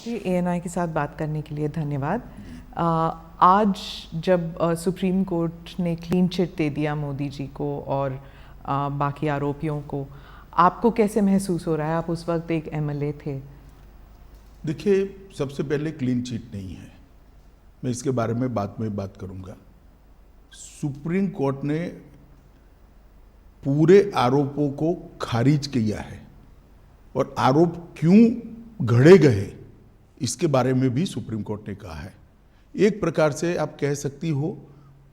जी, ANI के साथ बात करने के लिए धन्यवाद। आज जब सुप्रीम कोर्ट ने क्लीन चिट दे दिया मोदी जी को और बाकी आरोपियों को, आपको कैसे महसूस हो रहा है? आप उस वक्त एक MLA थे। देखिए, सबसे पहले क्लीन चिट नहीं है, मैं इसके बारे में बाद में बात करूंगा। सुप्रीम कोर्ट ने पूरे आरोपों को खारिज किया है और आरोप क्यों घड़े गए इसके बारे में भी सुप्रीम कोर्ट ने कहा है। एक प्रकार से आप कह सकती हो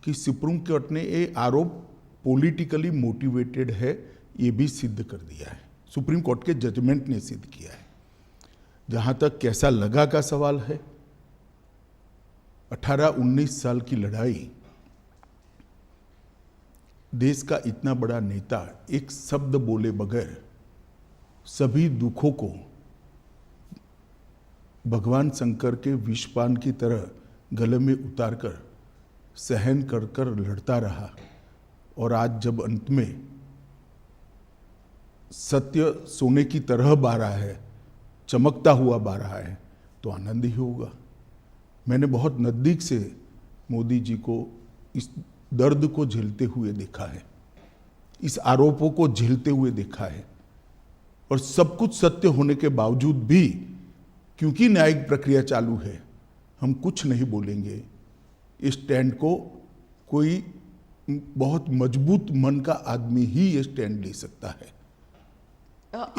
कि सुप्रीम कोर्ट ने ये आरोप पॉलिटिकली मोटिवेटेड है, ये भी सिद्ध कर दिया है। सुप्रीम कोर्ट के जजमेंट ने सिद्ध किया है। जहां तक कैसा लगा का सवाल है, 18-19 साल की लड़ाई, देश का इतना बड़ा नेता एक शब्द बोले बगैर सभी दुखों को भगवान शंकर के विषपान की तरह गले में उतारकर सहन कर कर लड़ता रहा, और आज जब अंत में सत्य सोने की तरह बह रहा है, चमकता हुआ बह रहा है, तो आनंद ही होगा। मैंने बहुत नज़दीक से मोदी जी को इस दर्द को झेलते हुए देखा है, इस आरोपों को झेलते हुए देखा है, और सब कुछ सत्य होने के बावजूद भी क्योंकि न्यायिक प्रक्रिया चालू है, हम कुछ नहीं बोलेंगे। इस स्टैंड को कोई बहुत मजबूत मन का आदमी ही ये स्टैंड ले सकता है।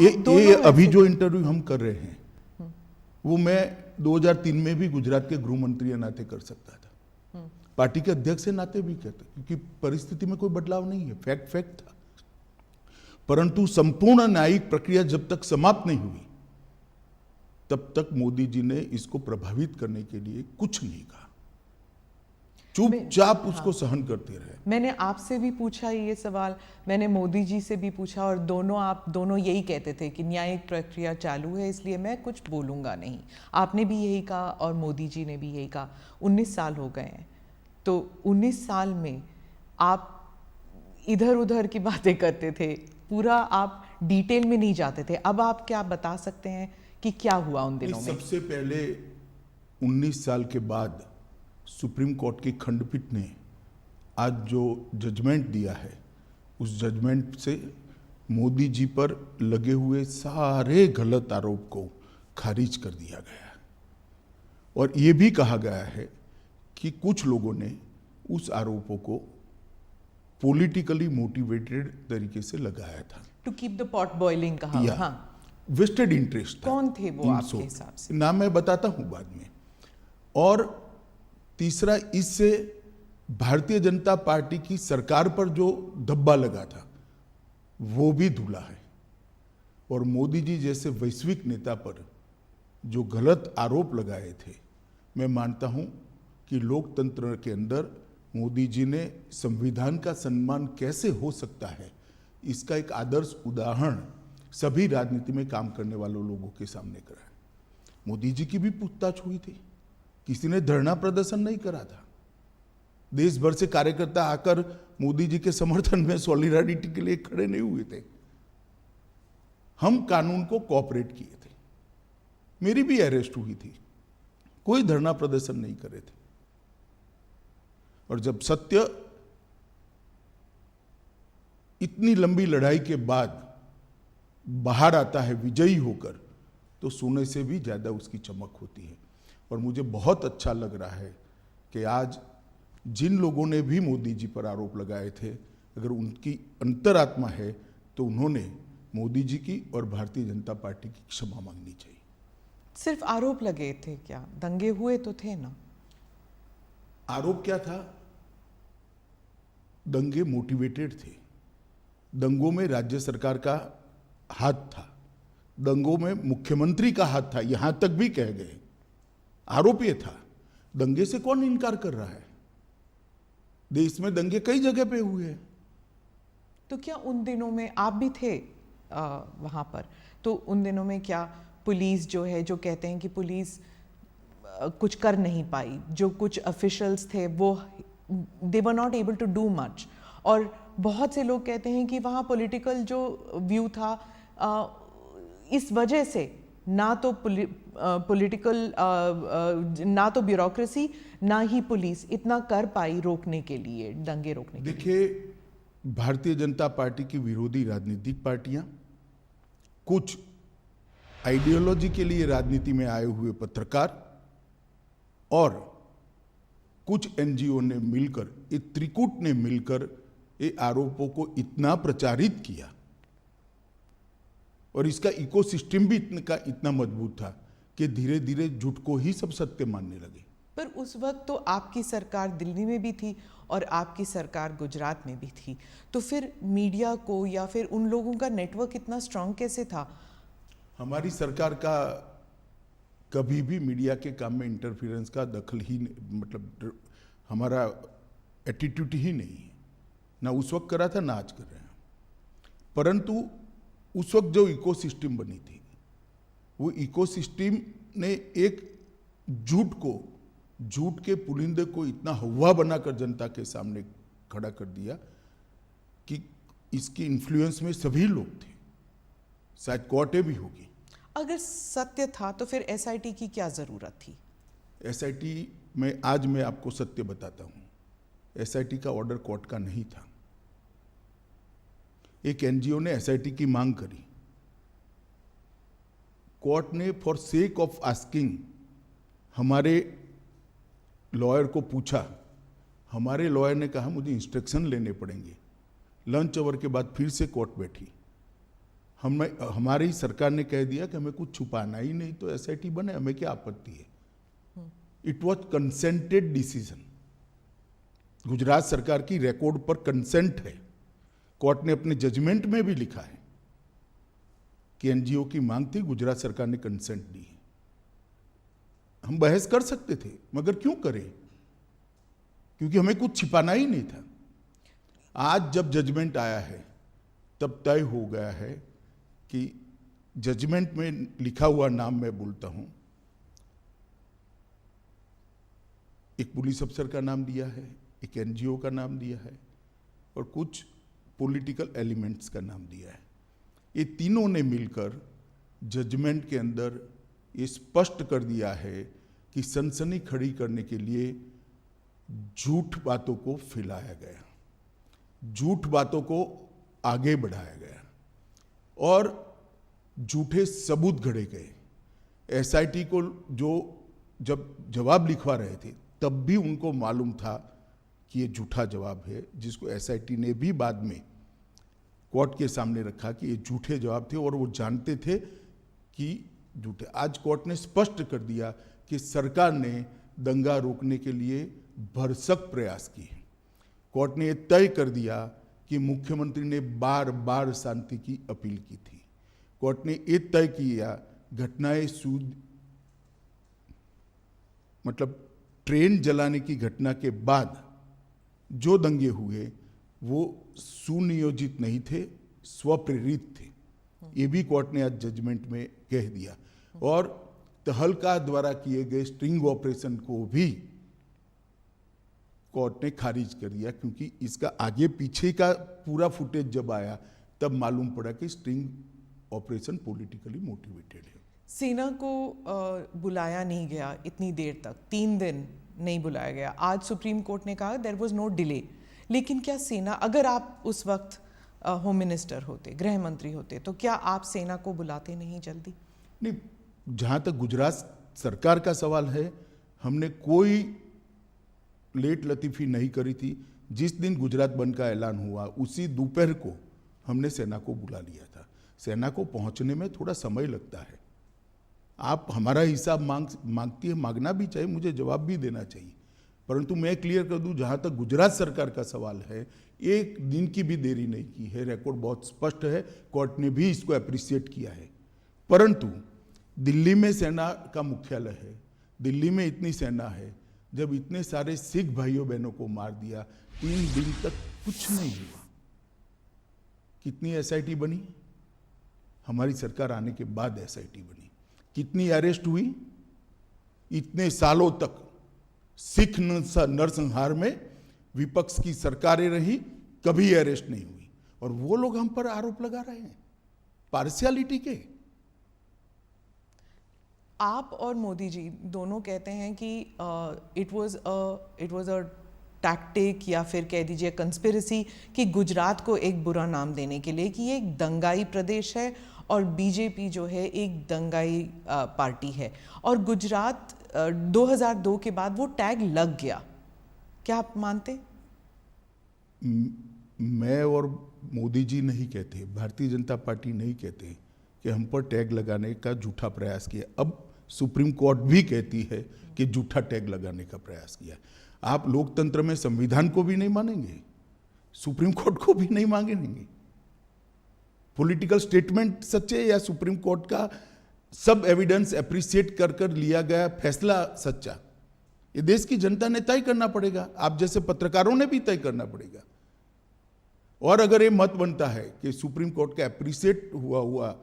ये अभी जो इंटरव्यू हम कर रहे हैं वो मैं 2003 में भी गुजरात के गृह मंत्री के नाते कर सकता था, पार्टी के अध्यक्ष के नाते भी कहते, क्योंकि परिस्थिति में कोई बदलाव नहीं है, फैक्ट था। परंतु संपूर्ण न्यायिक प्रक्रिया जब तक समाप्त नहीं हुई तब तक मोदी जी ने इसको प्रभावित करने के लिए कुछ नहीं कहा, चुपचाप उसको सहन करते रहे। मैंने आपसे भी पूछा ये सवाल, मैंने मोदी जी से भी पूछा, और आप दोनों यही कहते थे कि न्यायिक प्रक्रिया चालू है इसलिए मैं कुछ बोलूँगा नहीं। आपने भी यही कहा और मोदी जी ने भी यही कहा। 19 साल हो गए हैं, तो 19 साल में आप इधर उधर की बातें करते थे, पूरा आप डिटेल में नहीं जाते थे। अब आप क्या बता सकते हैं कि क्या हुआ उन दिनों में? सबसे पहले 19 साल के बाद सुप्रीम कोर्ट की खंडपीठ ने आज जो जजमेंट दिया है, उस जजमेंट से मोदी जी पर लगे हुए सारे गलत आरोप को खारिज कर दिया गया है, और ये भी कहा गया है कि कुछ लोगों ने उस आरोपों को पॉलिटिकली मोटिवेटेड तरीके से लगाया था, to keep the pot boiling कहा। हाँ, वेस्टेड इंटरेस्ट था। कौन थे वो आपके हिसाब से? नाम मैं बताता हूं बाद में। और तीसरा, इससे भारतीय जनता पार्टी की सरकार पर जो धब्बा लगा था वो भी धुला है, और मोदी जी जैसे वैश्विक नेता पर जो गलत आरोप लगाए थे, मैं मानता हूं कि लोकतंत्र के अंदर मोदी जी ने संविधान का सम्मान कैसे हो सकता है, इसका एक आदर्श उदाहरण सभी राजनीति में काम करने वालों लोगों के सामने करा है। मोदी जी की भी पूछताछ हुई थी, किसी ने धरना प्रदर्शन नहीं करा था। देश भर से कार्यकर्ता आकर मोदी जी के समर्थन में सॉलिडारिटी के लिए खड़े नहीं हुए थे। हम कानून को कोऑपरेट किए थे, मेरी भी अरेस्ट हुई थी, कोई धरना प्रदर्शन नहीं करे थे। और जब सत्य इतनी लंबी लड़ाई के बाद बाहर आता है विजयी होकर, तो सोने से भी ज्यादा उसकी चमक होती है। और मुझे बहुत अच्छा लग रहा है कि आज जिन लोगों ने भी मोदी जी पर आरोप लगाए थे, अगर उनकी अंतरात्मा है तो उन्होंने मोदी जी की और भारतीय जनता पार्टी की क्षमा मांगनी चाहिए। सिर्फ आरोप लगे थे क्या? दंगे हुए तो थे ना? आरोप क्या था? दंगे मोटिवेटेड थे, दंगों में राज्य सरकार का हाथ था, दंगों में मुख्यमंत्री का हाथ था, यहां तक भी कह गए। आरोप ये था, दंगे से कौन इनकार कर रहा है? देश में दंगे कई जगह पे हुए हैं। तो क्या उन दिनों में आप भी थे वहां पर? तो उन दिनों में क्या पुलिस जो है, जो कहते हैं कि पुलिस कुछ कर नहीं पाई, जो कुछ ऑफिशियल्स थे वो they were not able to do much, और बहुत से लोग कहते हैं कि वहाँ पॉलिटिकल जो व्यू था, इस वजह से ना तो पॉलिटिकल ना तो ब्यूरोक्रेसी ना ही पुलिस इतना कर पाई रोकने के लिए, दंगे रोकने के लिए। देखिए, भारतीय जनता पार्टी की विरोधी राजनीतिक पार्टियां, कुछ आइडियोलॉजी के लिए राजनीति में आए हुए पत्रकार और कुछ एनजीओ ने मिलकर, ये त्रिकूट ने मिलकर ये आरोपों को इतना प्रचारित किया और इसका इकोसिस्टम भी इतना मजबूत था कि धीरे धीरे झूठ को ही सब सत्य मानने लगे। पर उस वक्त तो आपकी सरकार दिल्ली में भी थी और आपकी सरकार गुजरात में भी थी, तो फिर मीडिया को या फिर उन लोगों का नेटवर्क इतना स्ट्रांग कैसे था? हमारी सरकार का कभी भी मीडिया के काम में इंटरफेरेंस का दखल ही मतलब हमारा एटीट्यूड ही नहीं है, ना उस वक्त करा था ना आज कर रहे हैं। परंतु उस वक्त जो इकोसिस्टम बनी थी, वो इकोसिस्टम ने एक झूठ के पुलिंदे को इतना हवा बनाकर जनता के सामने खड़ा कर दिया कि इसकी इन्फ्लुएंस में सभी लोग थे, शायद कोर्टें भी होगी। अगर सत्य था तो फिर एसआईटी की क्या जरूरत थी? एसआईटी में आज मैं आपको सत्य बताता हूं, एसआईटी का ऑर्डर कोर्ट का नहीं था। एक एनजीओ ने एसआईटी की मांग करी, कोर्ट ने फॉर सेक ऑफ आस्किंग हमारे लॉयर को पूछा, हमारे लॉयर ने कहा मुझे इंस्ट्रक्शन लेने पड़ेंगे। लंच आवर के बाद फिर से कोर्ट बैठी, हमारी सरकार ने कह दिया कि हमें कुछ छुपाना ही नहीं, तो एसआईटी बने, हमें क्या आपत्ति है। It was consented decision, Gujarat सरकार की रिकॉर्ड पर कंसेंट है। कोर्ट ने अपने जजमेंट में भी लिखा है कि एनजीओ की मांग थी, गुजरात सरकार ने कंसेंट दी है। हम बहस कर सकते थे, मगर क्यों करें, क्योंकि हमें कुछ छिपाना ही नहीं था। आज जब जजमेंट आया है तब तय हो गया है कि जजमेंट में लिखा हुआ नाम मैं बोलता हूं, एक पुलिस अफसर का नाम दिया है, एक एनजीओ का नाम दिया है और कुछ पॉलिटिकल एलिमेंट्स का नाम दिया है। ये तीनों ने मिलकर जजमेंट के अंदर ये स्पष्ट कर दिया है कि सनसनी खड़ी करने के लिए झूठ बातों को फैलाया गया, झूठ बातों को आगे बढ़ाया गया और झूठे सबूत घड़े गए। एसआईटी को जो जब जवाब लिखवा रहे थे तब भी उनको मालूम था कि ये झूठा जवाब है, जिसको एसआईटी ने भी बाद में कोर्ट के सामने रखा कि ये झूठे जवाब थे और वो जानते थे कि झूठे। आज कोर्ट ने स्पष्ट कर दिया कि सरकार ने दंगा रोकने के लिए भरसक प्रयास किए। कोर्ट ने यह तय कर दिया कि मुख्यमंत्री ने बार बार शांति की अपील की थी। कोर्ट ने यह तय किया घटनाएं मतलब ट्रेन जलाने की घटना के बाद जो दंगे हुए वो सुनियोजित नहीं थे, स्वप्रेरित थे। ये भी कोर्ट ने आज जजमेंट में कह दिया और तहलका द्वारा किए गए स्ट्रिंग ऑपरेशन को भी कोर्ट ने खारिज कर दिया, क्योंकि इसका आगे पीछे का पूरा फुटेज जब आया तब मालूम पड़ा कि स्ट्रिंग ऑपरेशन पॉलिटिकली मोटिवेटेड है। सेना को बुलाया नहीं गया इतनी देर तक, 3 दिन नहीं बुलाया गया। आज सुप्रीम कोर्ट ने कहा देयर वाज नो डिले, लेकिन क्या सेना, अगर आप उस वक्त होम मिनिस्टर होते, गृह मंत्री होते, तो क्या आप सेना को बुलाते नहीं जल्दी? नहीं, जहाँ तक गुजरात सरकार का सवाल है, हमने कोई लेट लतीफ़ी नहीं करी थी। जिस दिन गुजरात बंद का ऐलान हुआ उसी दोपहर को हमने सेना को बुला लिया था। सेना को पहुंचने में थोड़ा समय लगता है। आप हमारा हिसाब मांगती है, मांगना भी चाहिए, मुझे जवाब भी देना चाहिए, परंतु मैं क्लियर कर दूं, जहां तक गुजरात सरकार का सवाल है, एक दिन की भी देरी नहीं की है। रिकॉर्ड बहुत स्पष्ट है, कोर्ट ने भी इसको अप्रिशिएट किया है। परंतु दिल्ली में सेना का मुख्यालय है, दिल्ली में इतनी सेना है, जब इतने सारे सिख भाइयों बहनों को मार दिया, 3 दिन तक कुछ नहीं हुआ। कितनी एसआईटी बनी? हमारी सरकार आने के बाद एसआईटी बनी। कितनी अरेस्ट हुई? इतने सालों तक सिख नरसंहार में विपक्ष की सरकारें रही, कभी अरेस्ट नहीं हुई, और वो लोग हम पर आरोप लगा रहे हैं पार्शियलिटी के। आप और मोदी जी दोनों कहते हैं कि इट वाज अ टैक्टिक या फिर कह दीजिए कंस्पिरेसी कि गुजरात को एक बुरा नाम देने के लिए कि ये एक दंगाई प्रदेश है और बीजेपी जो है एक दंगाई पार्टी है, और गुजरात 2002 के बाद वो टैग लग गया। क्या आप मानते? मैं और मोदी जी नहीं कहते, भारतीय जनता पार्टी नहीं कहते कि हम पर टैग लगाने का झूठा प्रयास किया। अब सुप्रीम कोर्ट भी कहती है कि झूठा टैग लगाने का प्रयास किया। आप लोकतंत्र में संविधान को भी नहीं मानेंगे, सुप्रीम कोर्ट को भी नहीं मांगेंगे। पॉलिटिकल स्टेटमेंट सच्चे या सुप्रीम कोर्ट का सब एविडेंस एप्रिशिएट कर कर लिया गया फैसला सच्चा, ये देश की जनता ने तय करना पड़ेगा, आप जैसे पत्रकारों ने भी तय करना पड़ेगा। और अगर ये मत बनता है कि सुप्रीम कोर्ट का एप्रिशिएट हुआ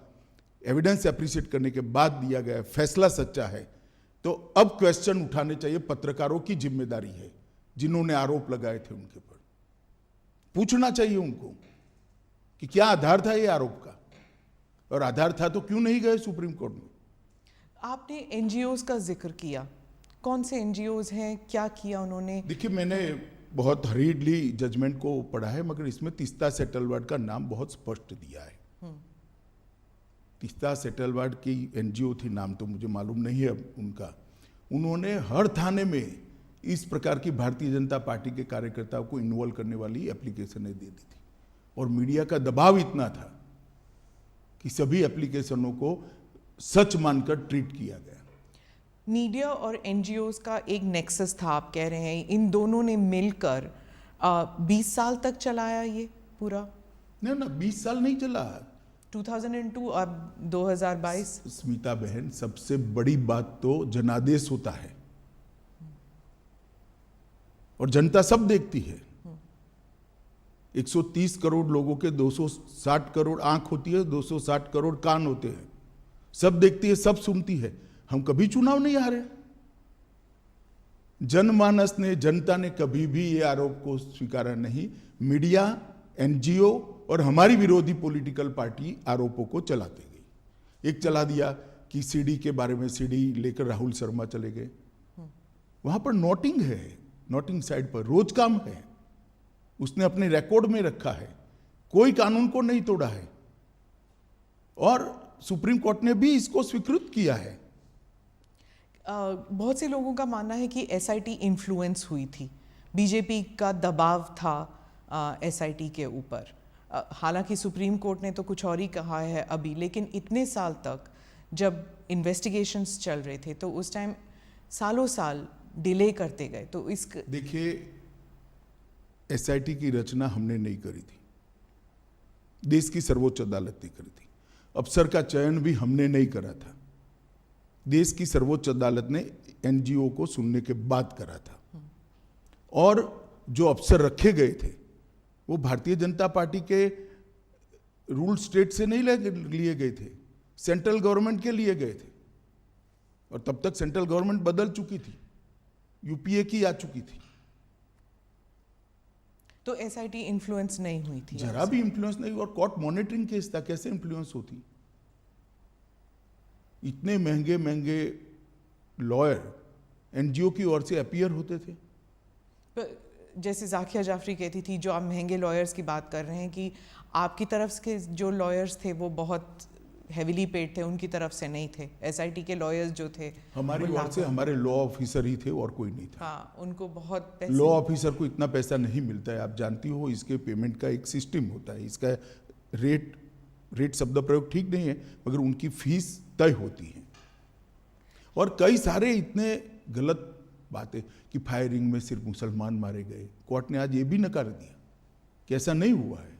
एविडेंस एप्रिशिएट करने के बाद दिया गया फैसला सच्चा है, तो अब क्वेश्चन उठाने चाहिए। पत्रकारों की जिम्मेदारी है, जिन्होंने आरोप लगाए थे उनके ऊपर पूछना चाहिए उनको कि क्या आधार था ये आरोप का, और आधार था तो क्यों नहीं गए सुप्रीम कोर्ट में। आपने एनजीओज का जिक्र किया, कौन से एनजीओज हैं, क्या किया उन्होंने? देखिए, मैंने बहुत हरीडली जजमेंट को पढ़ा है, मगर इसमें तीस्ता सेटलवाड का नाम बहुत स्पष्ट दिया है। तीस्ता सेटलवाड की एनजीओ थी, नाम तो मुझे मालूम नहीं है उनका। उन्होंने हर थाने में इस प्रकार की भारतीय जनता पार्टी के कार्यकर्ताओं को इन्वॉल्व करने वाली एप्लीकेशनें दे दी थी, और मीडिया का दबाव इतना था कि सभी एप्लीकेशनों को सच मानकर ट्रीट किया गया। मीडिया और एनजीओज का एक नेक्सस था, आप कह रहे हैं इन दोनों ने मिलकर 20 साल तक चलाया ये पूरा? नहीं ना, 20 साल नहीं चला, 2002 अब 2022। स्मिता बहन, सबसे बड़ी बात तो जनादेश होता है और जनता सब देखती है। 130 करोड़ लोगों के 260 करोड़ आंख होती है, 260 करोड़ कान होते हैं, सब देखती है, सब सुनती है। हम कभी चुनाव नहीं हारे। जनमानस ने, जनता ने कभी भी ये आरोप को स्वीकारा नहीं। मीडिया, एनजीओ और हमारी विरोधी पॉलिटिकल पार्टी आरोपों को चलाते गई। एक चला दिया कि सीडी के बारे में, सीडी लेकर राहुल शर्मा चले गए, वहां पर नोटिंग है, नोटिंग साइड पर रोज काम है, उसने अपने रिकॉर्ड में रखा है, कोई कानून को नहीं तोड़ा है, और सुप्रीम कोर्ट ने भी इसको स्वीकृत किया है। बहुत से लोगों का मानना है कि एसआईटी इन्फ्लुएंस हुई थी, बीजेपी का दबाव था एसआईटी के ऊपर। हालांकि सुप्रीम कोर्ट ने तो कुछ और ही कहा है अभी, लेकिन इतने साल तक जब इन्वेस्टिगेशंस चल रहे थे तो उस टाइम सालों साल डिले करते गए। तो इस देखिए, एसआईटी की रचना हमने नहीं करी थी, देश की सर्वोच्च अदालत ने करी थी। अफसर का चयन भी हमने नहीं करा था, देश की सर्वोच्च अदालत ने एनजीओ को सुनने के बाद करा था। और जो अफसर रखे गए थे वो भारतीय जनता पार्टी के रूल स्टेट से नहीं लिए गए थे, सेंट्रल गवर्नमेंट के लिए गए थे, और तब तक सेंट्रल गवर्नमेंट बदल चुकी थी, यूपीए की आ चुकी थी। तो एसआईटी इन्फ्लुएंस नहीं हुई थी, जरा भी इन्फ्लुएंस नहीं। और कोर्ट मॉनिटरिंग केस था, कैसे इन्फ्लुएंस होती? इतने महंगे महंगे लॉयर एनजीओ की ओर से अपीयर होते थे। जैसे जाकिया जाफरी कहती थी, जो आप महंगे लॉयर्स की बात कर रहे हैं, कि आपकी तरफ के जो लॉयर्स थे वो बहुत हेविली पेड थे, उनकी तरफ से नहीं थे। एसआईटी के लॉयर्स जो थे हमारी ओर से, हमारे लॉ ऑफिसर ही थे और कोई नहीं था। हाँ, उनको बहुत पैसे, लॉ ऑफिसर को इतना पैसा नहीं मिलता है, आप जानती हो। इसके पेमेंट का एक सिस्टम होता है, इसका रेट शब्द प्रयोग ठीक नहीं है, मगर उनकी फीस तय होती है। और कई सारे इतने गलत बातें कि फायरिंग में सिर्फ मुसलमान मारे गए, कोर्ट ने आज ये भी नकार दिया कि ऐसा नहीं हुआ है।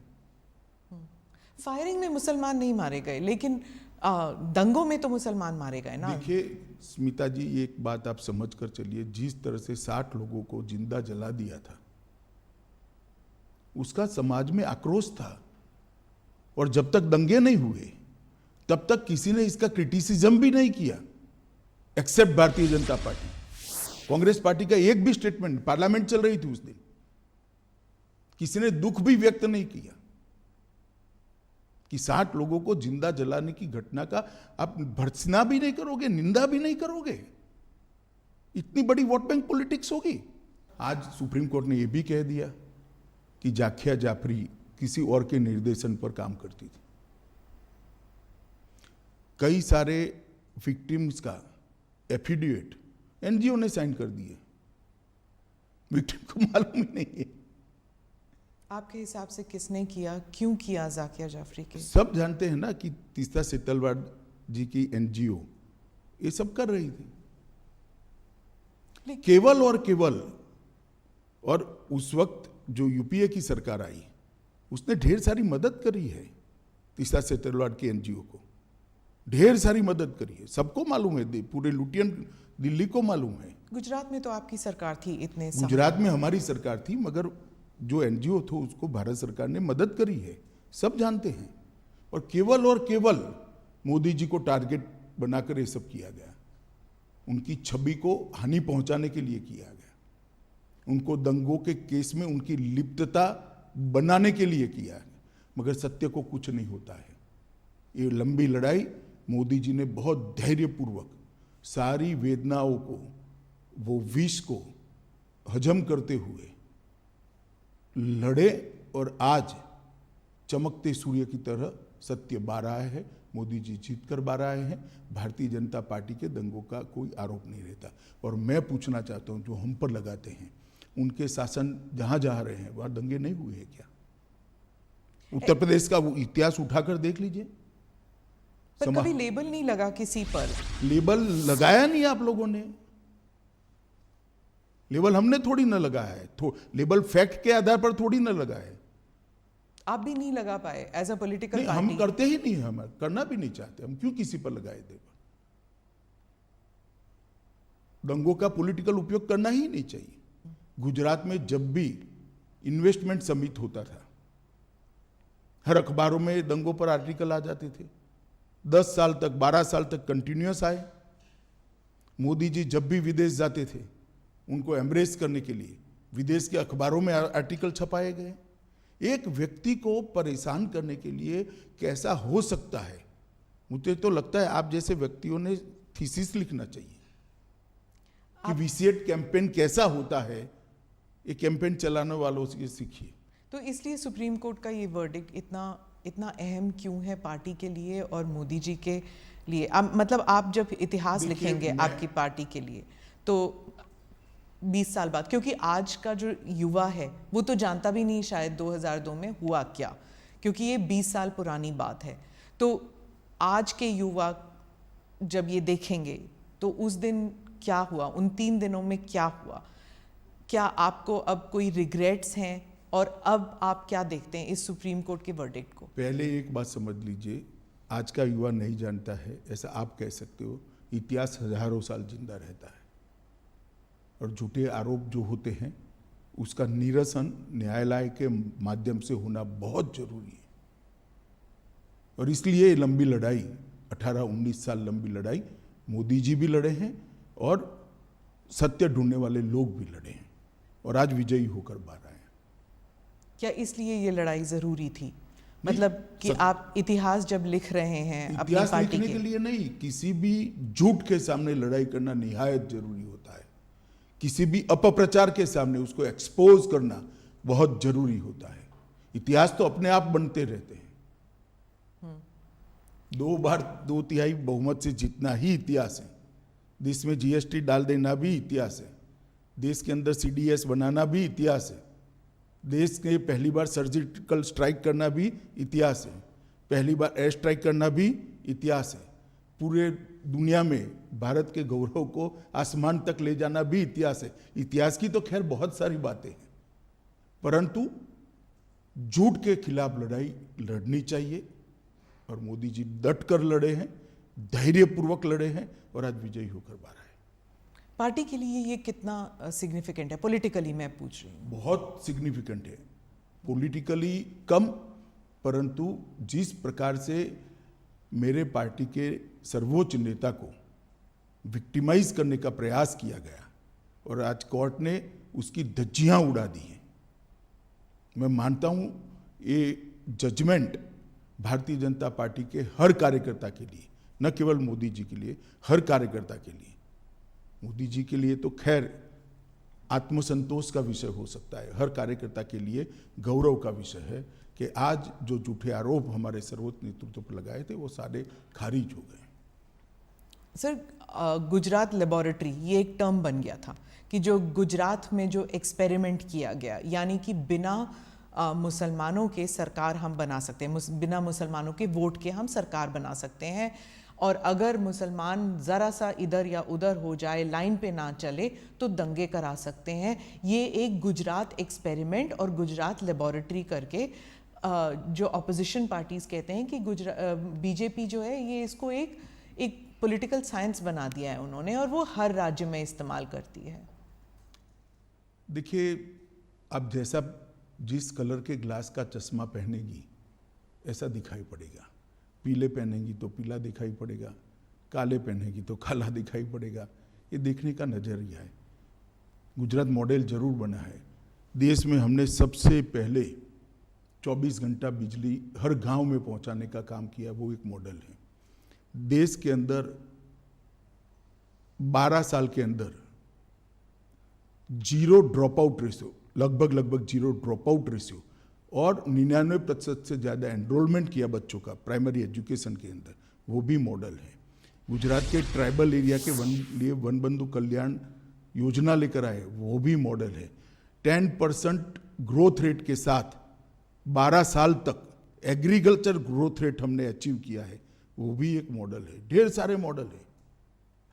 फायरिंग में मुसलमान नहीं मारे गए, लेकिन दंगों में तो मुसलमान मारे गए ना। देखिए स्मिता जी, एक बात आप समझ कर चलिए, जिस तरह से 60 लोगों को जिंदा जला दिया था, उसका समाज में आक्रोश था। और जब तक दंगे नहीं हुए तब तक किसी ने इसका क्रिटिसिज्म भी नहीं किया, accept Bharatiya Janata party. Congress party का एक भी स्टेटमेंट, पार्लियामेंट चल रही थी उस दिन, किसी ने दुख भी व्यक्त नहीं किया कि 60 लोगों को जिंदा जलाने की घटना का आप भर्त्सना भी नहीं करोगे, निंदा भी नहीं करोगे? इतनी बड़ी वोट बैंक पॉलिटिक्स होगी। आज सुप्रीम कोर्ट ने यह भी कह दिया कि जाकिया जाफरी किसी और के निर्देशन पर काम करती थी। कई सारे विक्टिम्स का एफिडेविट एनजीओ ने साइन कर दिए, विक्टिम को मालूम ही नहीं है। आपके हिसाब से किसने किया, क्यों किया जाकिया जाफरी के? सब जानते हैं ना कि तीस्ता सेतलवाड जी की एनजीओ ये सब कर रही थी, केवल और केवल। और उस वक्त जो यूपीए की सरकार आई उसने ढेर सारी मदद करी है तीस्ता सेतलवाड की एनजीओ को, ढेर सारी मदद करी है, सबको मालूम है, पूरे लुटियन दिल्ली को मालूम है। गुजरात में तो आपकी सरकार थी इतने साल। गुजरात में हमारी सरकार थी, मगर जो एनजीओ था उसको भारत सरकार ने मदद करी है, सब जानते हैं। और केवल मोदी जी को टारगेट बनाकर ये सब किया गया, उनकी छवि को हानि पहुंचाने के लिए किया गया, उनको दंगों के केस में उनकी लिप्तता बनाने के लिए किया गया, मगर सत्य को कुछ नहीं होता है। ये लंबी लड़ाई मोदी जी ने बहुत धैर्यपूर्वक सारी वेदनाओं को, वो विष को हजम करते हुए लड़े और आज चमकते सूर्य की तरह सत्य बाहर आया है। मोदी जी जीत कर बाहर आए हैं। भारतीय जनता पार्टी के दंगों का कोई आरोप नहीं रहता। और मैं पूछना चाहता हूं, जो हम पर लगाते हैं, उनके शासन जहां जहां रहे हैं वहां दंगे नहीं हुए हैं क्या? उत्तर प्रदेश का वो इतिहास उठाकर देख लीजिए। पर कभी लेबल नहीं लगा किसी पर। लेबल लगाया नहीं आप लोगों ने, लेबल हमने थोड़ी ना लगाया है, लेबल फैक्ट के आधार पर थोड़ी ना लगा है। आप भी नहीं लगा पाए एज अ पॉलिटिकल नहीं, पार्टी? हम करते ही नहीं, हम करना भी नहीं चाहते। हम क्यों किसी पर लगाए लेबल? दंगों का पॉलिटिकल उपयोग करना ही नहीं चाहिए। गुजरात में जब भी इन्वेस्टमेंट समिट होता था, हर अखबारों में दंगों पर आर्टिकल आ जाते थे। 10 साल तक, 12 साल तक कंटिन्यूअस आए। मोदी जी जब भी विदेश जाते थे, उनको एम्ब्रेस करने के लिए विदेश के अखबारों में आर्टिकल छपाए गए। एक व्यक्ति को परेशान करने के लिए कैसा हो सकता है? मुझे तो लगता है आप जैसे व्यक्तियों ने थीसिस लिखना चाहिए कि वीसीएट कैंपेन कैसा होता है। ये कैंपेन चलाने वालों से सीखिए। तो इसलिए सुप्रीम कोर्ट का ये वर्डिक्ट इतना अहम क्यों है पार्टी के लिए और मोदी जी के लिए? मतलब आप जब इतिहास लिखेंगे आपकी पार्टी के लिए, तो 20 साल बाद, क्योंकि आज का जो युवा है वो तो जानता भी नहीं शायद 2002 में हुआ क्या, क्योंकि ये 20 साल पुरानी बात है। तो आज के युवा जब ये देखेंगे तो उस दिन क्या हुआ, उन 3 दिनों में क्या हुआ? क्या आपको अब कोई रिग्रेट्स हैं? और अब आप क्या देखते हैं इस सुप्रीम कोर्ट के वर्डिक्ट को? पहले एक बात समझ लीजिए, आज का युवा नहीं जानता है ऐसा आप कह सकते हो। इतिहास हजारों साल जिंदा रहता है और झूठे आरोप जो होते हैं उसका निरसन न्यायालय के माध्यम से होना बहुत जरूरी है। और इसलिए लंबी लड़ाई, 18-19 साल लंबी लड़ाई मोदी जी भी लड़े हैं और सत्य ढूंढने वाले लोग भी लड़े हैं और आज विजयी होकर बाहर आए। क्या इसलिए ये लड़ाई जरूरी थी? मतलब कि आप इतिहास जब लिख रहे हैं अपनी पार्टी लिखने के लिए नहीं, किसी भी झूठ के सामने लड़ाई करना निहायत जरूरी होता है। किसी भी अपप्रचार के सामने उसको एक्सपोज करना बहुत जरूरी होता है। इतिहास तो अपने आप बनते रहते हैं। 2 बार 2/3 बहुमत से जीतना ही इतिहास है। देश में जीएसटी डाल देना भी इतिहास है। देश के अंदर सीडीएस बनाना भी इतिहास है। देश के पहली बार सर्जिकल स्ट्राइक करना भी इतिहास है। पहली बार एयर स्ट्राइक करना भी इतिहास है। पूरे दुनिया में भारत के गौरव को आसमान तक ले जाना भी इतिहास है। इतिहास की तो खैर बहुत सारी बातें हैं, परंतु झूठ के खिलाफ लड़ाई लड़नी चाहिए और मोदी जी डट कर लड़े हैं, धैर्यपूर्वक लड़े हैं और आज विजयी होकर बाहर आए। पार्टी के लिए ये कितना सिग्निफिकेंट है? पॉलिटिकली मैं पूछ रही हूँ। बहुत सिग्निफिकेंट है। पॉलिटिकली कम, परंतु जिस प्रकार से मेरे पार्टी के सर्वोच्च नेता को विक्टिमाइज करने का प्रयास किया गया और आज कोर्ट ने उसकी धज्जियां उड़ा दी हैं। मैं मानता हूं ये जजमेंट भारतीय जनता पार्टी के हर कार्यकर्ता के लिए, न केवल मोदी जी के लिए, हर कार्यकर्ता के लिए। मोदी जी के लिए तो खैर आत्मसंतोष का विषय हो सकता है, हर कार्यकर्ता के लिए गौरव का विषय है कि आज जो झूठे आरोप हमारे सर्वोच्च नेतृत्व पर लगाए थे वो सारे खारिज हो गए। सर, गुजरात लेबोरेटरी ये एक टर्म बन गया था कि जो गुजरात में जो एक्सपेरिमेंट किया गया, यानी कि बिना मुसलमानों के सरकार हम बना सकते हैं, बिना मुसलमानों के वोट के हम सरकार बना सकते हैं, और अगर मुसलमान ज़रा सा इधर या उधर हो जाए, लाइन पे ना चले, तो दंगे करा सकते हैं। ये एक गुजरात एक्सपेरिमेंट और गुजरात लेबोरेटरी करके जो अपोजिशन पार्टीज़ कहते हैं कि बीजेपी जो है ये इसको एक पॉलिटिकल साइंस बना दिया है उन्होंने, और वो हर राज्य में इस्तेमाल करती है। देखिए, अब जैसा जिस कलर के ग्लास का चश्मा पहनेगी ऐसा दिखाई पड़ेगा। पीले पहनेगी तो पीला दिखाई पड़ेगा, काले पहनेगी तो काला दिखाई पड़ेगा। ये देखने का नजरिया है। गुजरात मॉडल जरूर बना है। देश में हमने सबसे पहले 24 घंटा बिजली हर गांव में पहुंचाने का काम किया, वो एक मॉडल है। देश के अंदर 12 साल के अंदर जीरो ड्रॉप आउट रेशियो, लगभग जीरो ड्रॉप आउट रेशियो, और 99% से ज़्यादा एनरोलमेंट किया बच्चों का प्राइमरी एजुकेशन के अंदर, वो भी मॉडल है। गुजरात के ट्राइबल एरिया के लिए वन बंधु कल्याण योजना लेकर आए, वो भी मॉडल है। 10% ग्रोथ रेट के साथ 12 साल तक एग्रीकल्चर ग्रोथ रेट हमने अचीव किया है, वो भी एक मॉडल है। ढेर सारे मॉडल है,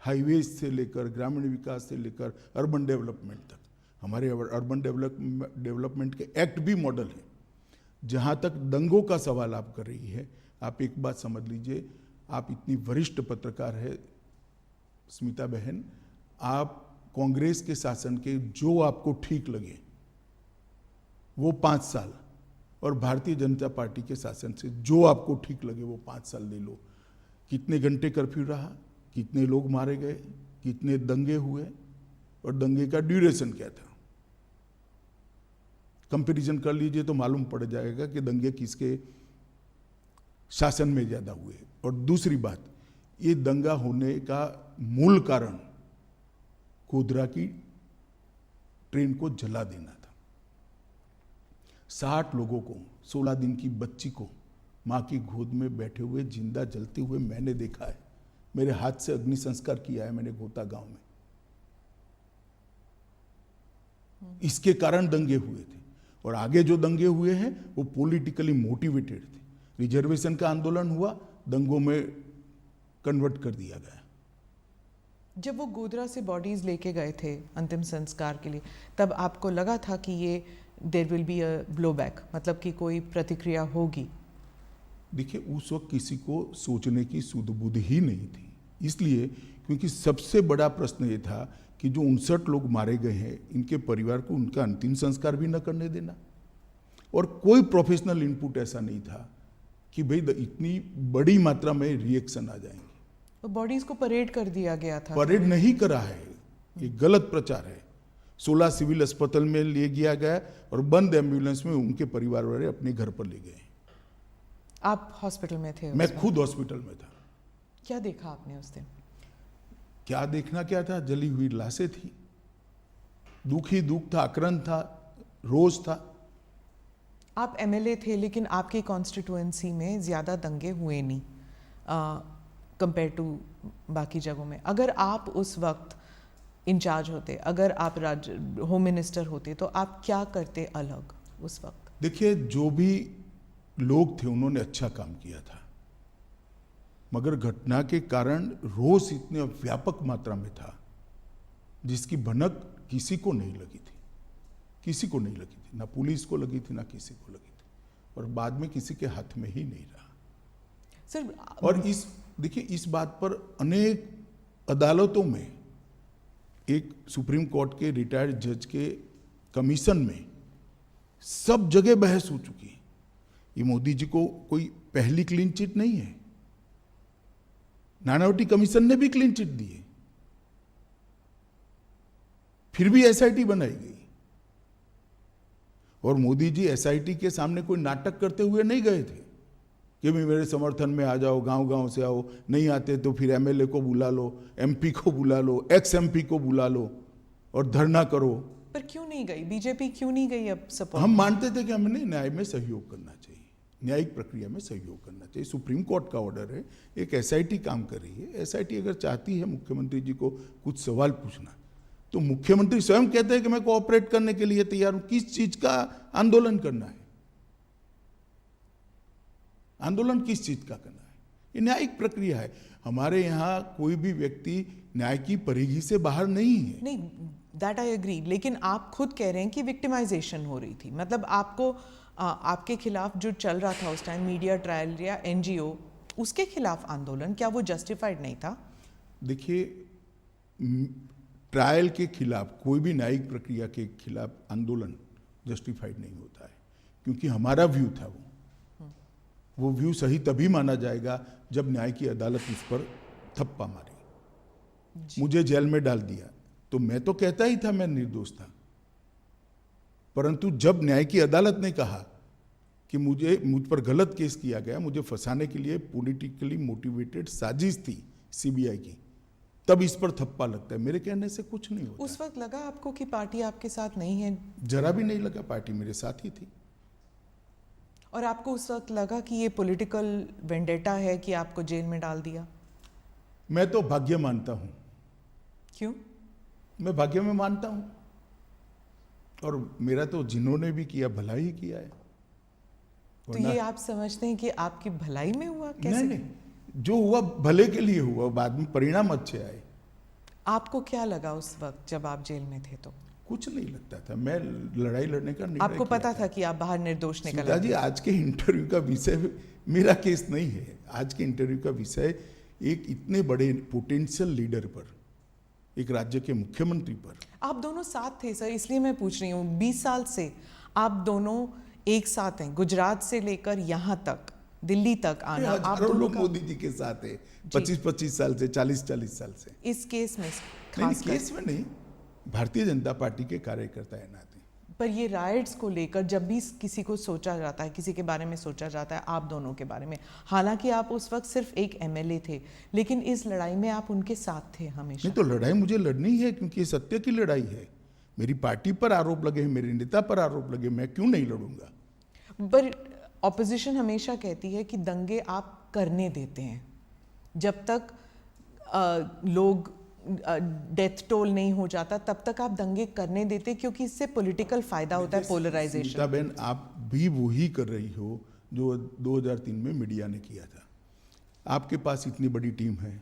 हाईवेज से लेकर ग्रामीण विकास से लेकर अर्बन डेवलपमेंट तक। हमारे अर्बन डेवलपमेंट के एक्ट भी मॉडल है। जहाँ तक दंगों का सवाल आप कर रही है, आप एक बात समझ लीजिए, आप इतनी वरिष्ठ पत्रकार है स्मिता बहन, आप कांग्रेस के शासन के जो आपको ठीक लगे वो 5 साल, और भारतीय जनता पार्टी के शासन से जो आपको ठीक लगे वो 5 साल ले लो। कितने घंटे कर्फ्यू रहा, कितने लोग मारे गए, कितने दंगे हुए, और दंगे का ड्यूरेशन क्या था। कंपैरिजन कर लीजिए तो मालूम पड़ जाएगा कि दंगे किसके शासन में ज्यादा हुए। और दूसरी बात, ये दंगा होने का मूल कारण गोधरा की ट्रेन को जला देना था। 60 लोगों को, 16 दिन की बच्ची को मां की गोद में बैठे हुए जिंदा जलते हुए मैंने देखा है। मेरे हाथ से अग्नि संस्कार किया है मैंने गोता गांव में। इसके कारण दंगे हुए थे, और आगे जो दंगे हुए हैं वो पॉलिटिकली मोटिवेटेड थे। रिजर्वेशन का आंदोलन हुआ, दंगों में कन्वर्ट कर दिया गया। जब वो गोधरा से बॉडीज लेके गए थे अंतिम संस्कार के लिए, तब आपको लगा था कि ये there will be a blowback, मतलब कि कोई प्रतिक्रिया होगी? देखिए, उस वक्त किसी को सोचने की सुध बुध ही नहीं थी, इसलिए क्योंकि सबसे बड़ा प्रश्न ये था कि जो 59 लोग मारे गए हैं, इनके परिवार को उनका अंतिम संस्कार भी न करने देना। और कोई प्रोफेशनल इनपुट ऐसा नहीं था कि भाई इतनी बड़ी मात्रा में रिएक्शन आ जाएंगे। तो बॉडीज को परेड कर दिया गया था। परेड नहीं करा है, ये गलत प्रचार है। 16 सिविल अस्पताल में ले गया गया और बंद एम्बुलेंस में उनके परिवार वाले अपने घर पर ले गए। आप हॉस्पिटल में थे? मैं खुद हॉस्पिटल में था। क्या देखा आपने उस दिन? क्या देखना क्या था, जली हुई लाशें थी। दुख ही दुख था, आक्रांत था, रोज था। आप एमएलए थे, लेकिन आपकी कॉन्स्टिट्यूएंसी में ज़्यादा दंगे हुए नहीं कंपेयर टू बाकी जगहों में। अगर आप उस वक्त इंचार्ज होते, अगर आप होम मिनिस्टर होते, तो आप क्या करते अलग उस वक्त? देखिए, जो भी लोग थे उन्होंने अच्छा काम किया था, मगर घटना के कारण रोष इतने व्यापक मात्रा में था जिसकी भनक किसी को नहीं लगी थी, किसी को नहीं लगी थी, ना पुलिस को लगी थी ना किसी को लगी थी, और बाद में किसी के हाथ में ही नहीं रहा। सर, और देखिए, इस बात पर अनेक अदालतों में, एक सुप्रीम कोर्ट के रिटायर्ड जज के कमीशन में सब जगह बहस हो चुकी है। ये मोदी जी को कोई पहली क्लीन चिट नहीं है। नानावटी कमीशन ने भी क्लीन चिट दी है, फिर भी एसआईटी बनाई गई। और मोदी जी एसआईटी के सामने कोई नाटक करते हुए नहीं गए थे। कि भी मेरे समर्थन में आ जाओ, गांव गांव से आओ, नहीं आते तो फिर एमएलए को बुला लो, एमपी को बुला लो, एक्स एमपी को बुला लो और धरना करो। पर क्यों नहीं गई बीजेपी, क्यों नहीं गई अब सपोर्ट? हम मानते थे कि हमने न्याय में सहयोग करना चाहिए, न्यायिक प्रक्रिया में सहयोग करना चाहिए। सुप्रीम कोर्ट का ऑर्डर है, एक एसआईटी काम कर रही है। एसआईटी अगर चाहती है मुख्यमंत्री जी को कुछ सवाल पूछना, तो मुख्यमंत्री स्वयं कहते हैं कि मैं कोऑपरेट करने के लिए तैयार हूं। किस चीज का आंदोलन करना है? आंदोलन किस चीज का करना है? ये न्यायिक प्रक्रिया है। हमारे यहाँ कोई भी व्यक्ति न्याय की परिधि से बाहर नहीं है। नहीं, दैट आई एग्री, लेकिन आप खुद कह रहे हैं कि विक्टिमाइजेशन हो रही थी। मतलब आपको आपके खिलाफ जो चल रहा था उस टाइम, मीडिया ट्रायल या एनजीओ, उसके खिलाफ आंदोलन, क्या वो जस्टिफाइड नहीं था? देखिए, ट्रायल के खिलाफ, कोई भी न्यायिक प्रक्रिया के खिलाफ आंदोलन जस्टिफाइड नहीं होता है, क्योंकि हमारा व्यू था वो व्यू सही तभी माना जाएगा जब न्याय की अदालत उस पर थप्पा मारी, मुझे जेल में डाल दिया। तो मैं तो कहता ही था मैं निर्दोष था, परंतु जब न्याय की अदालत ने कहा कि मुझ पर गलत केस किया गया, मुझे फंसाने के लिए पॉलिटिकली मोटिवेटेड साजिश थी सीबीआई की, तब इस पर थप्पा लगता है। मेरे कहने से कुछ नहीं होता। उस वक्त लगा आपको कि पार्टी आपके साथ नहीं है? जरा भी नहीं लगा, पार्टी मेरे साथ ही थी। और आपको उस वक्त लगा कि ये पॉलिटिकल वेंडेटा है कि आपको जेल में डाल दिया? मैं तो भाग्य मानता हूं। क्यों? मैं भाग्य में मानता हूं, और मेरा तो जिन्होंने भी किया भला ही किया है। तो ये आप समझते हैं कि आपकी भलाई में हुआ? कैसे? नहीं, जो हुआ भले के लिए हुआ, बाद में परिणाम अच्छे आए। आपको क्या लगा उस वक्त जब आप जेल में थे? तो कुछ नहीं लगता था, मैं लड़ाई लड़ने का निर्णय आपको किया पता था कि आप बाहर निर्दोष निकल सीता जी, आज के इंटरव्यू का विषय मेरा केस नहीं है। आज के इंटरव्यू का विषय एक इतने बड़े पोटेंशियल लीडर पर, एक राज्य के मुख्यमंत्री पर। आप दोनों साथ थे सर, इसलिए मैं पूछ रही हूँ। 20 साल से आप दोनों एक साथ हैं, गुजरात से लेकर यहाँ तक, दिल्ली तक आना। आप हजारों दोनों लोग का मोदी जी के साथ है, 25-25 साल से, 40-40 साल से। इस केस में नहीं, खास केस में नहीं, भारतीय जनता पार्टी के कार्यकर्ता है नाते। पर ये राइट्स को लेकर जब भी किसी को सोचा जाता है, किसी के बारे में सोचा जाता है, आप दोनों के बारे में, हालांकि आप उस वक्त सिर्फ एक एमएलए थे, लेकिन इस लड़ाई में आप उनके साथ थे हमेशा। नहीं, तो लड़ाई मुझे लड़नी है, क्योंकि ये सत्य की लड़ाई है। मेरी पार्टी पर आरोप लगे, मेरे नेता पर आरोप लगे, मैं क्यों नहीं लड़ूंगा? पर ऑपोजिशन हमेशा कहती है कि दंगे आप करने देते हैं, जब तक लोग डेथ टोल नहीं हो जाता तब तक आप दंगे करने देते, क्योंकि इससे पॉलिटिकल फायदा होता है, पोलराइजेशन। बहन, आप भी वही कर रही हो जो 2003 में मीडिया ने किया था। आपके पास इतनी बड़ी टीम है,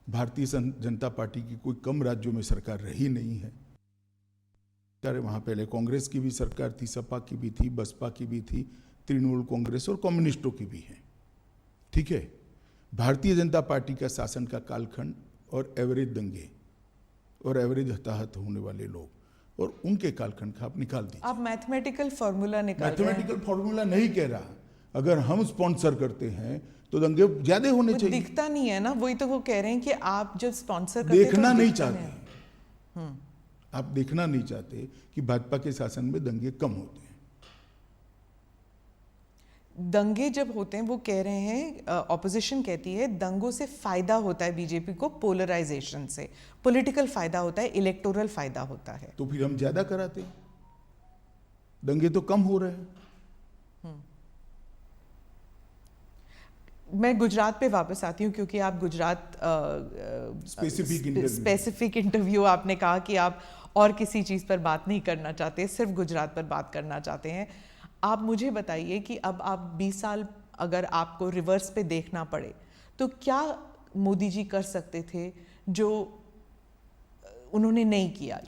भारतीय जनता पार्टी की कोई कम राज्यों में सरकार रही नहीं है। वहाँ पहले कांग्रेस की भी सरकार थी, सपा की भी थी, बसपा की भी थी, तृणमूल कांग्रेस और कम्युनिस्टों की भी है। ठीक है, भारतीय जनता पार्टी का शासन का कालखंड और एवरेज दंगे और एवरेज हताहत होने वाले लोग और उनके कालखंड का आप निकाल दीजिए। आप मैथमेटिकल फॉर्मूला निकाल रहे हैं। मैथमेटिकल फॉर्मूला नहीं कह रहा, अगर हम स्पॉन्सर करते हैं तो दंगे ज्यादा होने वो चाहिए। दिखता नहीं है ना, वही तो वो कह रहे हैं कि आप जब स्पॉन्सर करते हैं देखना तो नहीं दिखता चाहते, आप देखना नहीं चाहते कि भाजपा के शासन में दंगे कम होते हैं। दंगे जब होते हैं, वो कह रहे हैं, ऑपोजिशन कहती है दंगों से फायदा होता है बीजेपी को, पोलराइजेशन से पॉलिटिकल फायदा होता है, इलेक्टोरल फायदा होता है। तो फिर हम ज्यादा कराते हैं, दंगे तो कम हो रहे हैं। मैं गुजरात पे वापस आती हूँ, क्योंकि आप गुजरात स्पेसिफिक इंटरव्यू आपने कहा कि आप और किसी चीज़ पर बात नहीं करना चाहते, सिर्फ गुजरात पर बात करना चाहते हैं। आप मुझे बताइए कि अब आप 20 साल अगर आपको रिवर्स पे देखना पड़े तो क्या मोदी जी कर सकते थे जो उन्होंने नहीं किया?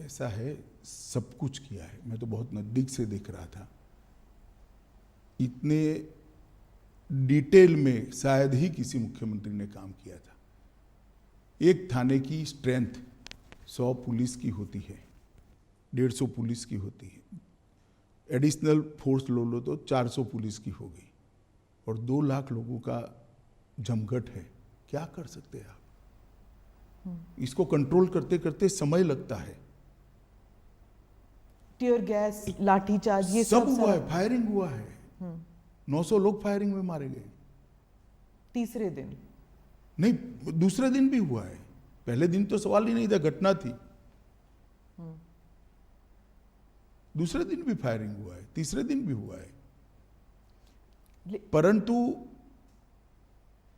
ऐसा है, सब कुछ किया है। मैं तो बहुत नजदीक से देख रहा था। इतने डिटेल में शायद ही किसी मुख्यमंत्री ने काम किया था। एक थाने की स्ट्रेंथ 100 पुलिस की होती है, 150 पुलिस की होती है। एडिशनल फोर्स लो तो 400 पुलिस की हो गई, और 2 लाख लोगों का जमघट है। क्या कर सकते हैं आप? इसको कंट्रोल करते करते समय लगता है। टीयर गैस, लाठीचार्ज, ये सब हुआ है, फायरिंग हुआ है, 900 लोग फायरिंग में मारे गए। तीसरे दिन नहीं, दूसरे दिन भी हुआ है। पहले दिन तो सवाल ही नहीं था, घटना थी। दूसरे दिन भी फायरिंग हुआ है, तीसरे दिन भी हुआ है। परंतु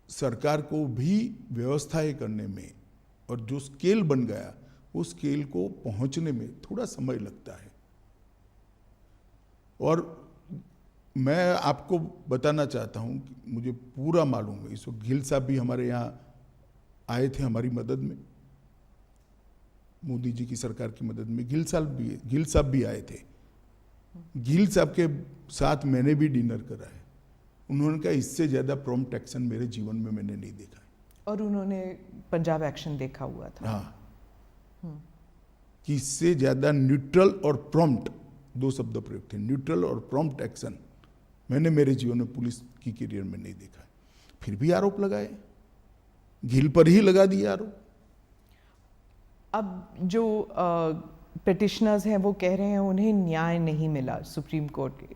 सरकार को भी व्यवस्थाएं करने में और जो स्केल बन गया, उस स्केल को पहुंचने में थोड़ा समय लगता है। और मैं आपको बताना चाहता हूं कि मुझे पूरा मालूम है, इस वक्त गिल साहब भी हमारे यहाँ आए थे हमारी मदद में, मोदी जी की सरकार की मदद में। गिल साहब भी आए थे। गिल साहब के साथ मैंने भी डिनर करा है। उन्होंने कहा इससे ज़्यादा प्रॉम्प्ट एक्शन मेरे जीवन में मैंने नहीं देखा है। और उन्होंने पंजाब एक्शन देखा हुआ था। हाँ, कि इससे ज़्यादा न्यूट्रल और प्रॉम्प्ट, दो शब्द प्रयोग थे, न्यूट्रल और प्रॉम्प्ट एक्शन मैंने मेरे जीवन में पुलिस की करियर में नहीं देखा है। फिर भी आरोप लगाए, गिल पर ही लगा दिया आरोप। अब जो पिटिशनर्स हैं वो कह रहे हैं उन्हें न्याय नहीं मिला सुप्रीम कोर्ट के,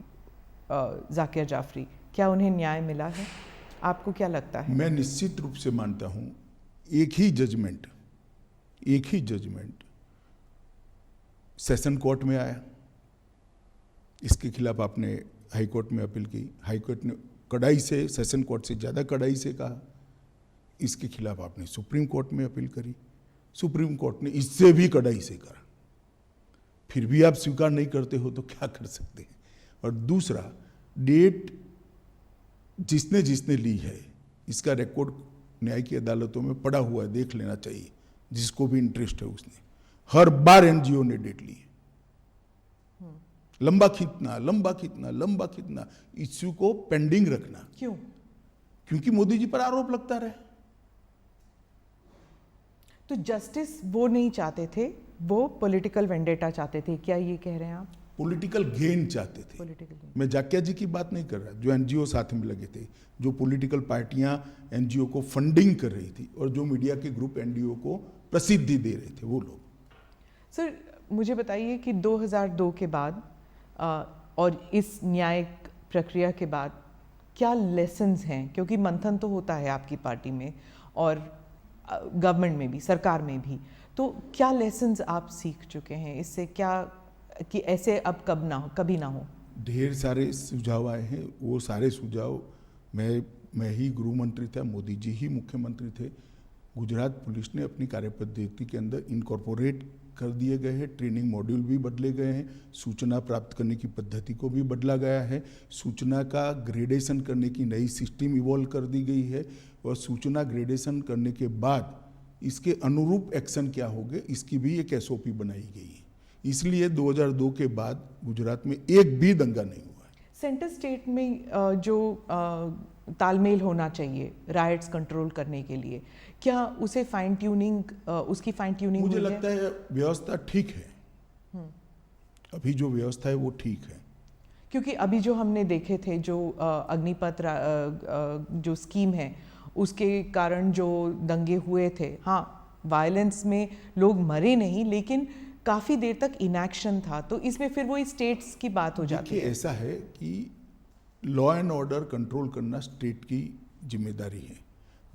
जाकिर जाफरी, क्या उन्हें न्याय मिला है? आपको क्या लगता है? मैं निश्चित रूप से मानता हूं एक ही जजमेंट सेशन कोर्ट में आया। इसके खिलाफ आपने हाई कोर्ट में अपील की, हाई कोर्ट ने कड़ाई से, सेशन कोर्ट से ज़्यादा कड़ाई से कहा। इसके खिलाफ आपने सुप्रीम कोर्ट में अपील करी, सुप्रीम कोर्ट ने इससे भी कड़ाई से करा। फिर भी आप स्वीकार नहीं करते हो तो क्या कर सकते हैं? और दूसरा, डेट जिसने ली है, इसका रिकॉर्ड न्याय की अदालतों में पड़ा हुआ है, देख लेना चाहिए जिसको भी इंटरेस्ट है उसने। हर बार एनजीओ ने डेट ली है। लंबा खींचना, इश्यू को पेंडिंग रखना। क्यों? क्योंकि मोदी जी पर आरोप लगता रहे। तो जस्टिस वो नहीं चाहते थे, वो पॉलिटिकल वेंडेटा चाहते थे, क्या ये कह रहे हैं आप? पॉलिटिकल गेन चाहते थे। मैं जाकिया जी की बात नहीं कर रहा, जो एनजीओ साथ में लगे थे, जो पॉलिटिकल पार्टियां एनजीओ को फंडिंग कर रही थी और जो मीडिया के ग्रुप एनजीओ को प्रसिद्धि दे रहे थे, वो लोग। सर मुझे बताइए कि 2002 के बाद और इस न्यायिक प्रक्रिया के बाद क्या लेसन्स हैं? क्योंकि मंथन तो होता है आपकी पार्टी में और गवर्नमेंट में भी, सरकार में भी, तो क्या लेसन्स आप सीख चुके हैं इससे, क्या कि ऐसे अब कभी ना हो? ढेर सारे सुझाव आए हैं। वो सारे सुझाव, मैं ही गृह मंत्री था, मोदी जी ही मुख्यमंत्री थे। गुजरात पुलिस ने अपनी कार्यपद्धति के अंदर इनकॉर्पोरेट कर दिए गए हैं। ट्रेनिंग मॉड्यूल भी बदले गए हैं, सूचना प्राप्त करने की पद्धति को भी बदला गया है, सूचना का ग्रेडेशन करने की नई सिस्टम इवॉल्व कर दी गई है, और सूचना ग्रेडेशन करने के बाद इसके अनुरूप एक्शन क्या होंगे, इसकी भी एक एसओपी बनाई गई है। इसलिए 2002 के बाद गुजरात में एक भी दंगा नहीं हुआ है। सेंटर स्टेट में जो तालमेल होना चाहिए राइट्स कंट्रोल करने के लिए, क्या उसे फाइन ट्यूनिंग, उसकी फाइन ट्यूनिंग मुझे लगता है व्यवस्था ठीक है। अभी जो व्यवस्था है वो ठीक है। क्योंकि अभी जो हमने देखे थे, जो अग्निपथ जो स्कीम है, उसके कारण जो दंगे हुए थे, हाँ वायलेंस में लोग मरे नहीं, लेकिन काफ़ी देर तक इनएक्शन था, तो इसमें फिर वो स्टेट्स की बात हो जाती है। ऐसा है कि लॉ एंड ऑर्डर कंट्रोल करना स्टेट की जिम्मेदारी है।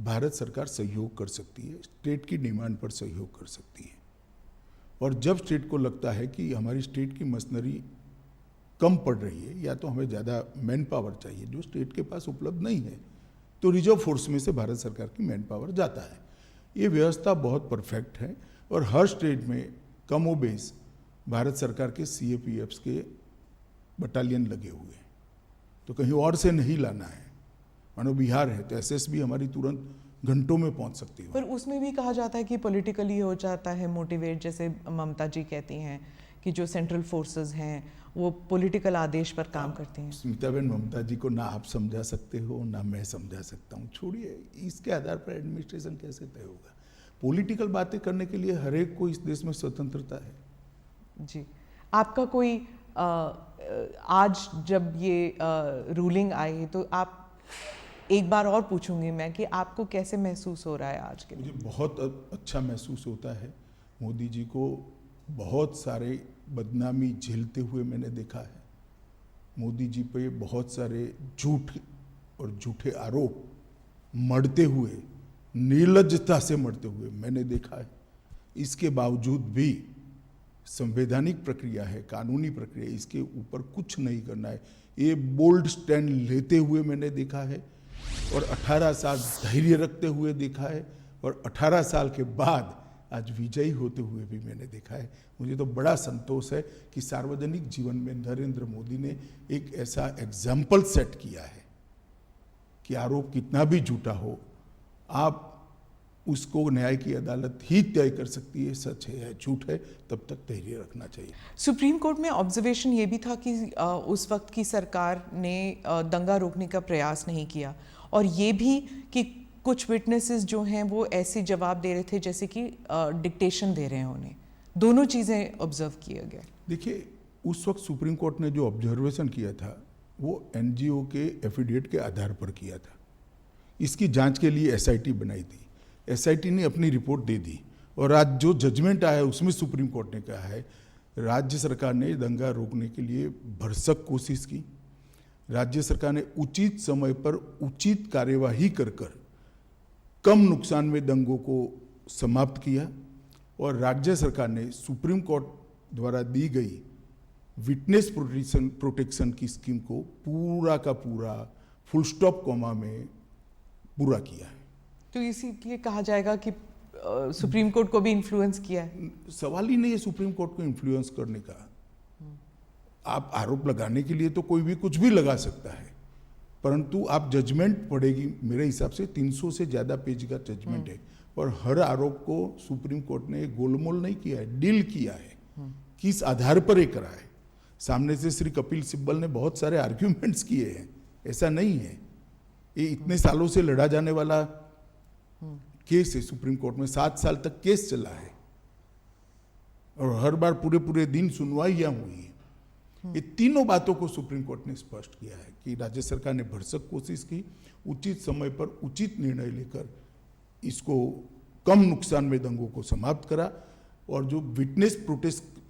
भारत सरकार सहयोग कर सकती है, स्टेट की डिमांड पर सहयोग कर सकती है। और जब स्टेट को लगता है कि हमारी स्टेट की मशीनरी कम पड़ रही है या तो हमें ज़्यादा मैन पावर चाहिए जो स्टेट के पास उपलब्ध नहीं है, तो रिजर्व फोर्स में से भारत सरकार की मैन पावर जाता है। ये व्यवस्था बहुत परफेक्ट है और हर स्टेट में कमोबेश भारत सरकार के सीएपीएफ्स के बटालियन लगे हुए हैं, तो कहीं और से नहीं लाना है। मानो बिहार है तो एसएसबी हमारी तुरंत घंटों में पहुंच सकती है। पर उसमें भी कहा जाता है कि पॉलिटिकली हो जाता है मोटिवेट, जैसे ममता जी कहती हैं कि जो सेंट्रल फोर्सेस हैं वो पॉलिटिकल आदेश पर काम करती हैं। स्मिताबेन, ममता जी को ना आप समझा सकते हो ना मैं समझा सकता हूँ, छोड़िए, इसके आधार पर एडमिनिस्ट्रेशन कैसे तय होगा। पॉलिटिकल बातें करने के लिए हर एक को इस देश में स्वतंत्रता है। जी, आपका कोई आज जब ये रूलिंग आई तो आप, एक बार और पूछूंगी मैं कि आपको कैसे महसूस हो रहा है आज के दिन? मुझे बहुत अच्छा महसूस होता है। मोदी जी को बहुत सारे बदनामी झेलते हुए मैंने देखा है, मोदी जी पे बहुत सारे झूठ और झूठे आरोप मढ़ते हुए, निर्लज्जता से मढ़ते हुए मैंने देखा है। इसके बावजूद भी संवैधानिक प्रक्रिया है, कानूनी प्रक्रिया, इसके ऊपर कुछ नहीं करना है, ये बोल्ड स्टैंड लेते हुए मैंने देखा है और 18 साल धैर्य रखते हुए देखा है और 18 साल के बाद आज विजयी होते हुए भी मैंने देखा है। मुझे तो बड़ा संतोष है कि सार्वजनिक जीवन में नरेंद्र मोदी ने एक ऐसा एग्जाम्पल सेट किया है कि आरोप कितना भी झूठा हो, आप उसको न्याय की अदालत ही तय कर सकती है, सच है या झूठ है, तब तक धैर्य रखना चाहिए। सुप्रीम कोर्ट में ऑब्जर्वेशन ये भी था कि उस वक्त की सरकार ने दंगा रोकने का प्रयास नहीं किया और ये भी कि कुछ विटनेसेस जो हैं वो ऐसे जवाब दे रहे थे जैसे कि डिक्टेशन दे रहे हैं उन्हें। दोनों चीज़ें ऑब्जर्व किया गया। देखिए, उस वक्त सुप्रीम कोर्ट ने जो ऑब्जर्वेशन किया था वो एनजीओ के एफिडेविट के आधार पर किया था। इसकी जांच के लिए एसआईटी बनाई थी, एसआईटी ने अपनी रिपोर्ट दे दी और आज जो जजमेंट आया है उसमें सुप्रीम कोर्ट ने कहा है राज्य सरकार ने दंगा रोकने के लिए भरसक कोशिश की, राज्य सरकार ने उचित समय पर उचित कार्यवाही कर कम नुकसान में दंगों को समाप्त किया और राज्य सरकार ने सुप्रीम कोर्ट द्वारा दी गई विटनेस प्रोटेक्शन की स्कीम को पूरा का पूरा फुल स्टॉप कॉमा में पूरा किया है। तो इसीलिए कहा जाएगा कि सुप्रीम कोर्ट को भी इन्फ्लुएंस किया है। सवाल ही नहीं है सुप्रीम कोर्ट को इन्फ्लुएंस करने का। आप आरोप लगाने के लिए तो कोई भी कुछ भी लगा सकता है, परंतु आप जजमेंट पढ़ेगी, मेरे हिसाब से 300 से ज़्यादा पेज का जजमेंट है और हर आरोप को सुप्रीम कोर्ट ने गोलमोल नहीं किया है, डील किया है, किस आधार पर ये करा है। सामने से श्री कपिल सिब्बल ने बहुत सारे आर्ग्यूमेंट्स किए हैं, ऐसा नहीं है। ये इतने सालों से लड़ा जाने वाला केस है, सुप्रीम कोर्ट में 7 साल तक केस चला है और हर बार पूरे पूरे दिन सुनवाइयां हुई है। ये तीनों बातों को सुप्रीम कोर्ट ने स्पष्ट किया है कि राज्य सरकार ने भरसक कोशिश की, उचित समय पर उचित निर्णय लेकर इसको कम नुकसान में दंगों को समाप्त करा और जो विटनेस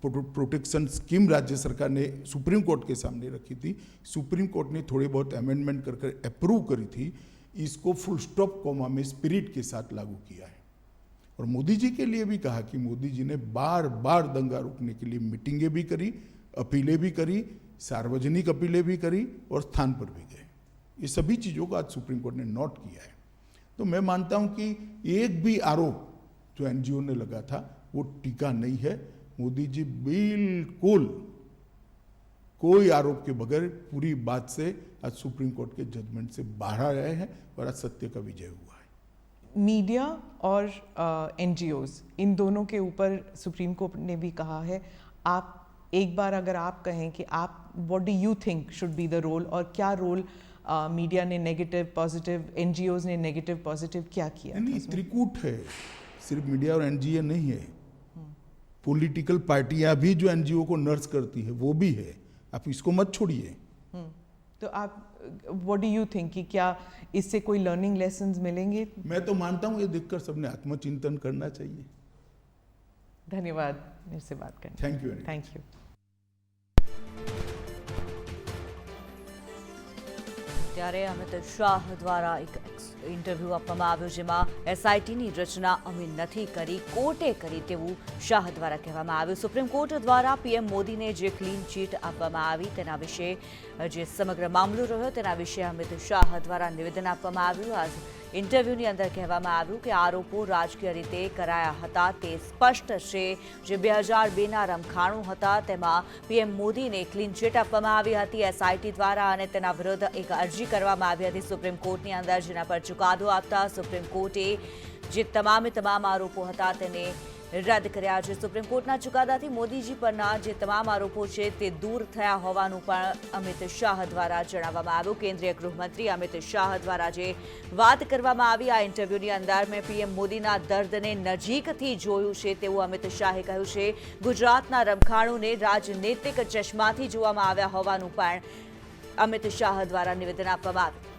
प्रोटेक्शन स्कीम राज्य सरकार ने सुप्रीम कोर्ट के सामने रखी थी, सुप्रीम कोर्ट ने थोड़े बहुत अमेंडमेंट कर अप्रूव करी थी, इसको फुल स्टॉप कॉमा में स्पिरिट के साथ लागू किया है। और मोदी जी के लिए भी कहा कि मोदी जी ने बार बार दंगा रोकने के लिए मीटिंगें भी करी, अपीलें भी करी, सार्वजनिक अपीलें भी करी और स्थान पर भी गए। ये सभी चीज़ों को आज सुप्रीम कोर्ट ने नोट किया है। तो मैं मानता हूं कि एक भी आरोप जो एनजीओ ने लगा था वो टीका नहीं है। मोदी जी बिल्कुल कोई आरोप के बगैर पूरी बात से आज सुप्रीम कोर्ट के जजमेंट से बाहर आए हैं और आज सत्य का विजय हुआ है। मीडिया और एनजीओज, इन दोनों के ऊपर सुप्रीम कोर्ट ने भी कहा है। आप एक बार अगर आप कहें कि आप what do you think should be the role, और क्या रोल मीडिया ने नेगेटिव पॉजिटिव, एनजीओज ने नेगेटिव पॉजिटिव क्या किया? नहीं, त्रिकूट है, सिर्फ मीडिया और एनजीओ नहीं है। पॉलिटिकल पार्टियां भी जो एनजीओ को नर्स करती है वो भी है, आप इसको मत छोड़िए। तो आप व्हाट डू यू थिंक कि क्या इससे कोई लर्निंग लेसन्स मिलेंगे? मैं तो मानता हूं ये देखकर सबने आत्मचिंतन करना चाहिए। धन्यवाद मेरे से बात करने। Thank you. Thank you. ત્યારે અમિત શાહ દ્વારા એક ઇન્ટરવ્યૂ આપવામાં આવ્યો જેમાં એસઆઈટીની રચના અમે નથી કરી, કોર્ટે કરી તેવું શાહ દ્વારા કહેવામાં આવ્યું। સુપ્રીમ કોર્ટ દ્વારા પીએમ મોદીને જે ક્લીન ચીટ આપવામાં આવી તેના વિશે જે સમગ્ર મામલો રહ્યો તેના વિશે અમિત શાહ દ્વારા નિવેદન આપવામાં આવ્યું। આ ઇન્ટરવ્યૂની અંદર કહેવામાં આવ્યું કે આરોપો રાજકીય રીતે કરાયા હતા તે સ્પષ્ટ છે। જે 2002ના રમખાણો હતા તેમાં પીએમ મોદીને ક્લીન ચીટ આપવામાં આવી હતી એસઆઈટી દ્વારા અને તેના વિરુદ્ધ એક અરજી કરવામાં આવી હતી સુપ્રીમ કોર્ટની અંદર, જેના પર ચુકાદો આપતા સુપ્રીમ કોર્ટે જે તમામ આરોપો હતા તેને રદ કર્યા છે। સુપ્રીમ કોર્ટના ચુકાદાથી મોદીજી પરના જે તમામ આરોપો છે તે દૂર થયા હોવાનું પણ અમિત શાહ દ્વારા જણાવવામાં આવ્યું। કેન્દ્રીય ગૃહમંત્રી અમિત શાહ દ્વારા જે વાત કરવામાં આવી આ ઇન્ટરવ્યૂની અંદર, મેં પીએમ મોદીના દર્દને નજીકથી જોયું છે તેવું અમિત શાહે કહ્યું છે। ગુજરાતના રમખાણોને રાજનૈતિક ચશ્માથી જોવામાં આવ્યા હોવાનું પણ અમિત શાહ દ્વારા નિવેદન આપવામાં આવ્યું।